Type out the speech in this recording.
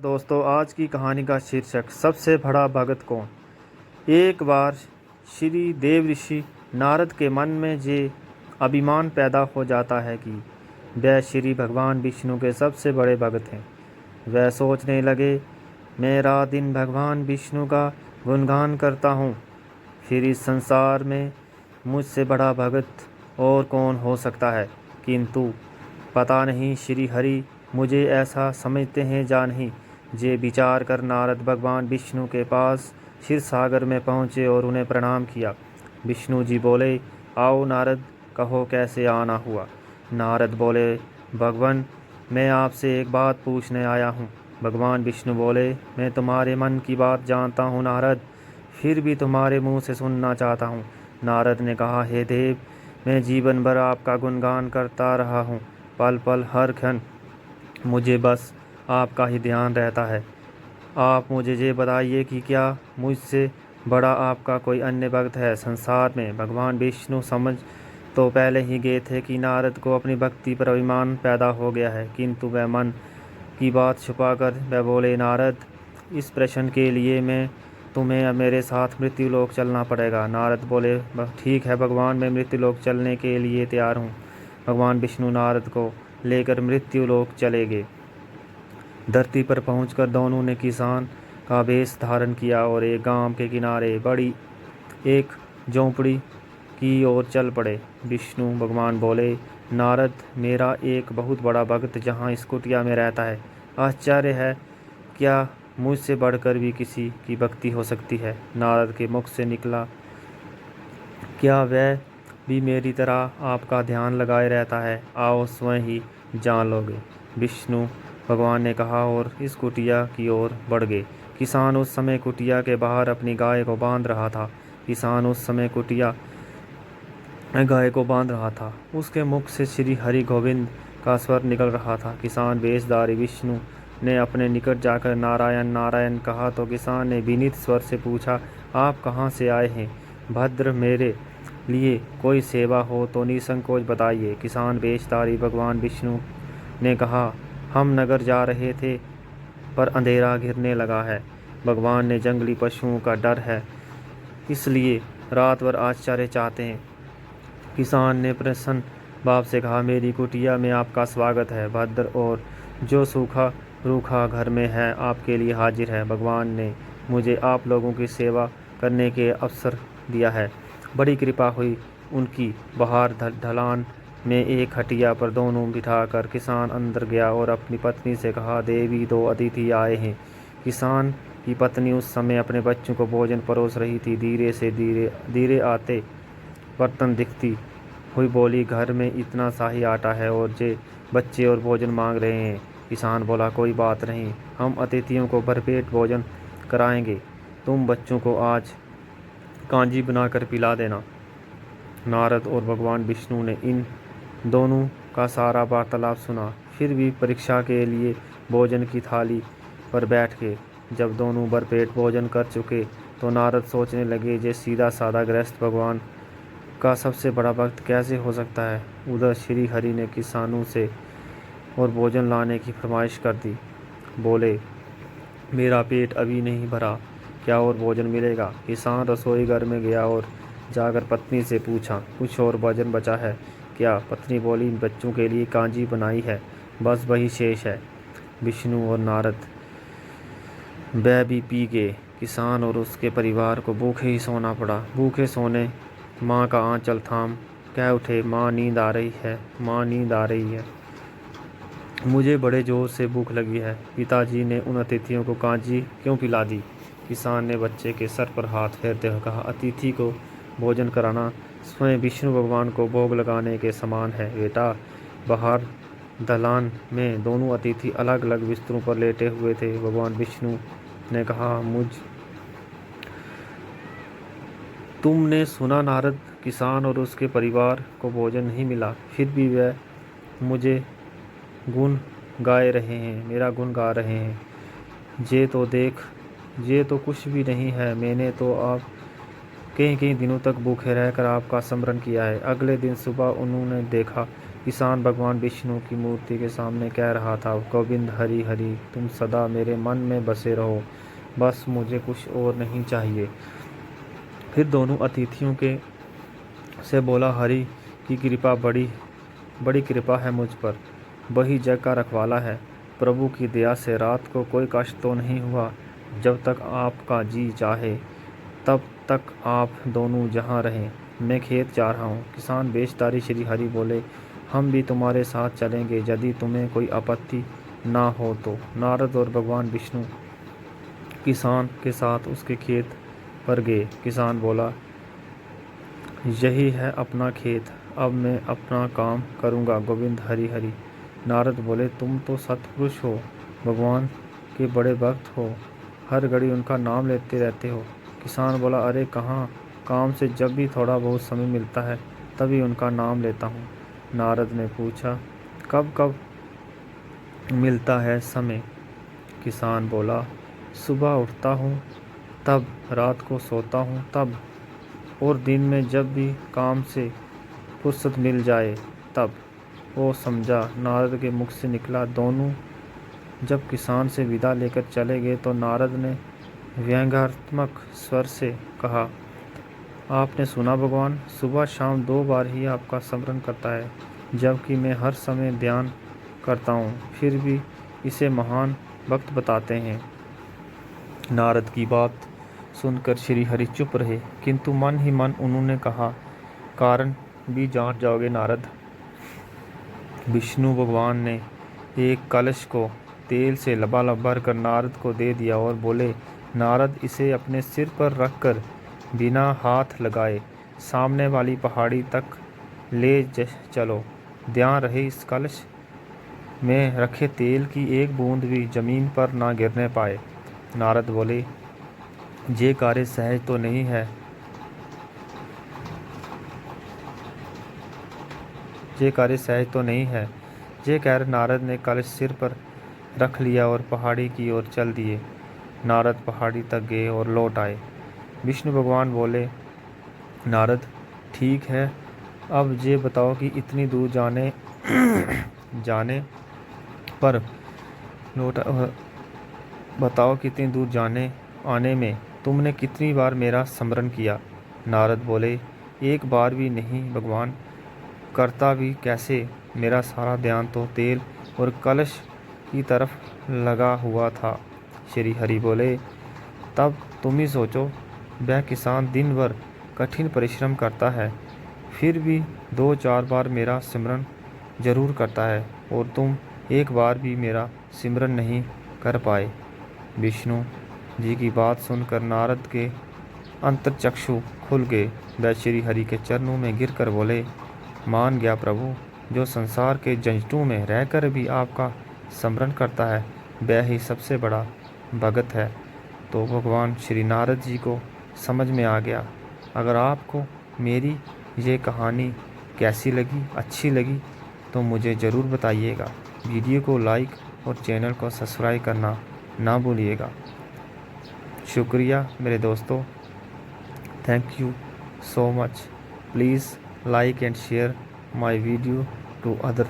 दोस्तों, आज की कहानी का शीर्षक सबसे बड़ा भगत कौन। एक बार श्री देव ऋषि नारद के मन में ये अभिमान पैदा हो जाता है कि वह श्री भगवान विष्णु के सबसे बड़े भगत हैं। वह सोचने लगे, मैं रात दिन भगवान विष्णु का गुणगान करता हूँ, फिर इस संसार में मुझसे बड़ा भगत और कौन हो सकता है। किंतु पता नहीं श्री हरि मुझे ऐसा समझते हैं या नहीं। ये विचार कर नारद भगवान विष्णु के पास क्षीर सागर में पहुँचे और उन्हें प्रणाम किया। विष्णु जी बोले, आओ नारद, कहो कैसे आना हुआ। नारद बोले, भगवान, मैं आपसे एक बात पूछने आया हूँ। भगवान विष्णु बोले, मैं तुम्हारे मन की बात जानता हूँ नारद, फिर भी तुम्हारे मुँह से सुनना चाहता हूँ। नारद ने कहा, हे देव, मैं जीवन भर आपका गुणगान करता रहा हूँ। पल पल हर क्षण मुझे बस आपका ही ध्यान रहता है। आप मुझे ये बताइए कि क्या मुझसे बड़ा आपका कोई अन्य भक्त है संसार में। भगवान विष्णु समझ तो पहले ही गए थे कि नारद को अपनी भक्ति पर अभिमान पैदा हो गया है, किंतु वह मन की बात छुपाकर वह बोले, नारद, इस प्रश्न के लिए मैं तुम्हें मेरे साथ मृत्युलोक चलना पड़ेगा। नारद बोले, ठीक है भगवान, मैं मृत्युलोक चलने के लिए तैयार हूँ। भगवान विष्णु नारद को लेकर मृत्युलोक चले गए। धरती पर पहुंचकर दोनों ने किसान का वेश धारण किया और एक गांव के किनारे बड़ी एक झोंपड़ी की ओर चल पड़े। विष्णु भगवान बोले, नारद, मेरा एक बहुत बड़ा भक्त जहाँ इस कुटिया में रहता है। आश्चर्य है, क्या मुझसे बढ़कर भी किसी की भक्ति हो सकती है। नारद के मुख से निकला, क्या वह भी मेरी तरह आपका ध्यान लगाए रहता है। आओ स्वयं ही जान लोगे। विष्णु भगवान ने कहा और इस कुटिया की ओर बढ़ गए। किसान उस समय कुटिया के बाहर अपनी गाय को बांध रहा था। उसके मुख से श्री हरि गोविंद का स्वर निकल रहा था। किसान वेशधारी विष्णु ने अपने निकट जाकर नारायण नारायण कहा तो किसान ने विनीत स्वर से पूछा, आप कहाँ से आए हैं। भद्र, मेरे लिए कोई सेवा हो तो निसंकोच बताइए। किसान वेशधारी भगवान विष्णु ने कहा, हम नगर जा रहे थे पर अंधेरा घिरने लगा है। भगवान ने जंगली पशुओं का डर है, इसलिए रात भर आश्चर्य चाहते हैं। किसान ने प्रसन्न भाव से कहा, मेरी कुटिया में आपका स्वागत है। भद्र, और जो सूखा रूखा घर में है आपके लिए हाजिर है। भगवान ने मुझे आप लोगों की सेवा करने के अवसर दिया है। बड़ी कृपा हुई उनकी। बाहर ढलान में एक खटिया पर दोनों बिठाकर किसान अंदर गया और अपनी पत्नी से कहा, देवी, दो अतिथि आए हैं। किसान की पत्नी उस समय अपने बच्चों को भोजन परोस रही थी। धीरे आते बर्तन दिखती हुई बोली, घर में इतना शाही आटा है और जे बच्चे और भोजन मांग रहे हैं। किसान बोला, कोई बात नहीं, हम अतिथियों को भरपेट भोजन कराएंगे। तुम बच्चों को आज कांजी बनाकर पिला देना। नारद और भगवान विष्णु ने इन दोनों का सारा वार्तालाप सुना, फिर भी परीक्षा के लिए भोजन की थाली पर बैठ गए। जब दोनों भरपेट भोजन कर चुके तो नारद सोचने लगे, जे सीधा साधा गृहस्थ भगवान का सबसे बड़ा भक्त कैसे हो सकता है। उधर श्री हरि ने किसानों से और भोजन लाने की फरमाइश कर दी। बोले, मेरा पेट अभी नहीं भरा, क्या और भोजन मिलेगा। किसान रसोई घर में गया और जाकर पत्नी से पूछा, कुछ और भोजन बचा है क्या। पत्नी बोली, बच्चों के लिए कांजी बनाई है, बस वही शेष है। विष्णु और नारद वह भी पी गए। किसान और उसके परिवार को भूखे ही सोना पड़ा। भूखे सोने माँ का आंचल थाम कह उठे, माँ नींद आ रही है, माँ नींद आ रही है, मुझे बड़े जोर से भूख लगी है। पिताजी ने उन अतिथियों को कांजी क्यों पिला दी। किसान ने बच्चे के सर पर हाथ फेरते हुए कहा, अतिथि को भोजन कराना स्वयं विष्णु भगवान को भोग लगाने के समान है बेटा। बाहर दलान में दोनों अतिथि अलग अलग बिस्तरों पर लेटे हुए थे। भगवान विष्णु ने कहा, तुमने सुना नारद, किसान और उसके परिवार को भोजन नहीं मिला, फिर भी वह मुझे गुण गाए रहे हैं, मेरा गुण गा रहे हैं। ये तो कुछ भी नहीं है। मैंने तो आप कई दिनों तक भूखे रहकर आपका स्मरण किया है। अगले दिन सुबह उन्होंने देखा किसान भगवान विष्णु की मूर्ति के सामने कह रहा था, गोविंद हरि हरि, तुम सदा मेरे मन में बसे रहो, बस मुझे कुछ और नहीं चाहिए। फिर दोनों अतिथियों के से बोला, हरि की कृपा बड़ी बड़ी कृपा है मुझ पर, वही जग का रखवाला है। प्रभु की दया से रात को कोई कष्ट तो नहीं हुआ। जब तक आपका जी चाहे तब तक आप दोनों जहाँ रहें। मैं खेत जा रहा हूँ। किसान बेचदारी श्री हरि बोले, हम भी तुम्हारे साथ चलेंगे यदि तुम्हें कोई आपत्ति ना हो तो। नारद और भगवान विष्णु किसान के साथ उसके खेत पर गए। किसान बोला, यही है अपना खेत, अब मैं अपना काम करूँगा, गोविंद हरि हरि। नारद बोले, तुम तो सत्पुरुष हो, भगवान के बड़े भक्त हो, हर घड़ी उनका नाम लेते रहते हो। किसान बोला, अरे कहाँ, काम से जब भी थोड़ा बहुत समय मिलता है तभी उनका नाम लेता हूँ। नारद ने पूछा, कब कब मिलता है समय? किसान बोला, सुबह उठता हूँ तब, रात को सोता हूँ तब, और दिन में जब भी काम से फुर्सत मिल जाए तब। वो समझा। नारद के मुख से निकला। दोनों जब किसान से विदा लेकर चले गए तो नारद ने व्यंग्यात्मक स्वर से कहा, आपने सुना भगवान सुबह शाम 2 बार ही आपका स्मरण करता है, जबकि मैं हर समय ध्यान करता हूँ, फिर भी इसे महान भक्त बताते हैं। नारद की बात सुनकर श्री हरि चुप रहे, किंतु मन ही मन उन्होंने कहा, कारण भी जान जाओगे नारद। विष्णु भगवान ने एक कलश को तेल से लबालब भर कर नारद को दे दिया और बोले, नारद इसे अपने सिर पर रखकर बिना हाथ लगाए सामने वाली पहाड़ी तक ले चलो। ध्यान रहे इस कलश में रखे तेल की एक बूंद भी जमीन पर ना गिरने पाए। नारद बोले, ये कार्य सहज तो नहीं है, ये कह नारद ने कलश सिर पर रख लिया और पहाड़ी की ओर चल दिए। नारद पहाड़ी तक गए और लौट आए। विष्णु भगवान बोले, नारद ठीक है, अब ये बताओ कि इतनी दूर जाने आने में तुमने कितनी बार मेरा स्मरण किया? नारद बोले, एक बार भी नहीं भगवान, करता भी कैसे, मेरा सारा ध्यान तो तेल और कलश की तरफ लगा हुआ था। श्री हरि बोले, तब तुम ही सोचो, वह किसान दिन भर कठिन परिश्रम करता है, फिर भी 2-4 बार मेरा सिमरन जरूर करता है, और तुम एक बार भी मेरा सिमरन नहीं कर पाए। विष्णु जी की बात सुनकर नारद के अंतर्चक्षु खुल गए। वह श्री हरि के चरणों में गिरकर बोले, मान गया प्रभु, जो संसार के झंझटों में रहकर भी आपका स्मरण करता है वह ही सबसे बड़ा भगत है। तो भगवान श्री नारद जी को समझ में आ गया। अगर आपको मेरी ये कहानी कैसी लगी, अच्छी लगी तो मुझे ज़रूर बताइएगा। वीडियो को लाइक और चैनल को सब्सक्राइब करना ना भूलिएगा। शुक्रिया मेरे दोस्तों, thank you so much. Please like and share my video to other